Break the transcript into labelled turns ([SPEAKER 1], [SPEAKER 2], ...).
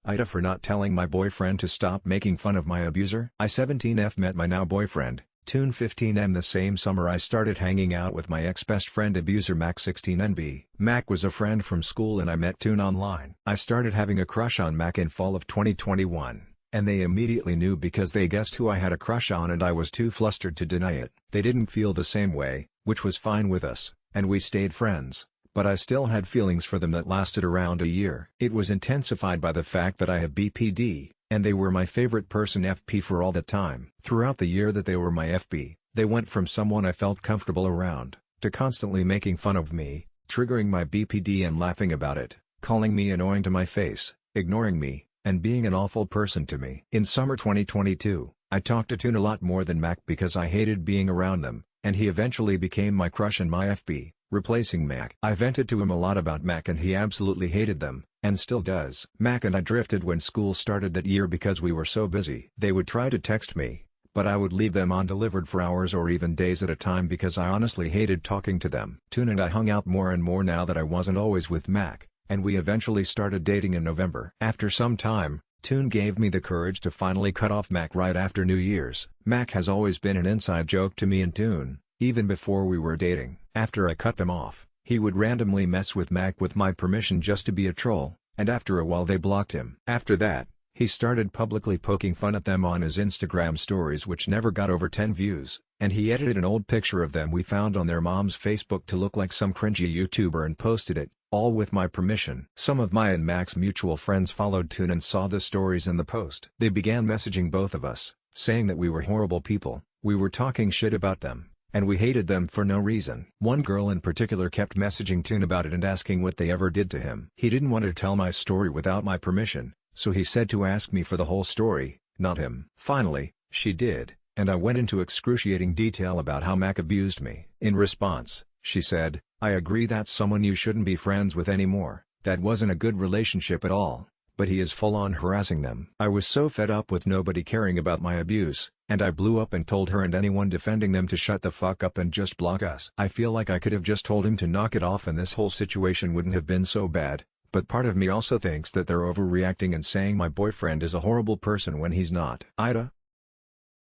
[SPEAKER 1] AITA for not telling my boyfriend to stop making fun of my abuser. I 17F met my now boyfriend, Tune 15M. The same summer I started hanging out with my ex-best friend abuser Mac 16NB. Mac was a friend from school and I met Tune online. I started having a crush on Mac in fall of 2021. And they immediately knew because they guessed who I had a crush on and I was too flustered to deny it. They didn't feel the same way, which was fine with us, and we stayed friends, but I still had feelings for them that lasted around a year. It was intensified by the fact that I have BPD, and they were my favorite person FP for all that time. Throughout the year that they were my FP, they went from someone I felt comfortable around, to constantly making fun of me, triggering my BPD and laughing about it, calling me annoying to my face, ignoring me, and being an awful person to me. In summer 2022, I talked to Tune a lot more than Mac because I hated being around them, and he eventually became my crush and my FP, replacing Mac. I vented to him a lot about Mac and he absolutely hated them, and still does. Mac and I drifted when school started that year because we were so busy. They would try to text me, but I would leave them undelivered for hours or even days at a time because I honestly hated talking to them. Tune and I hung out more and more now that I wasn't always with Mac, and we eventually started dating in November. After some time, Tune gave me the courage to finally cut off Mac right after New Year's. Mac has always been an inside joke to me and Tune, even before we were dating. After I cut them off, he would randomly mess with Mac with my permission just to be a troll, and after a while they blocked him. After that, he started publicly poking fun at them on his Instagram stories which never got over 10 views, and he edited an old picture of them we found on their mom's Facebook to look like some cringy YouTuber and posted it, all with my permission. Some of my and Mac's mutual friends followed Tune and saw the stories and the post. They began messaging both of us, saying that we were horrible people, we were talking shit about them, and we hated them for no reason. One girl in particular kept messaging Tune about it and asking what they ever did to him. He didn't want to tell my story without my permission, so he said to ask me for the whole story, not him. Finally, she did, and I went into excruciating detail about how Mac abused me. In response, she said, "I agree that's someone you shouldn't be friends with anymore, that wasn't a good relationship at all, but he is full-on harassing them." I was so fed up with nobody caring about my abuse, and I blew up and told her and anyone defending them to shut the fuck up and just block us. I feel like I could have just told him to knock it off and this whole situation wouldn't have been so bad, but part of me also thinks that they're overreacting and saying my boyfriend is a horrible person when he's not. AITA,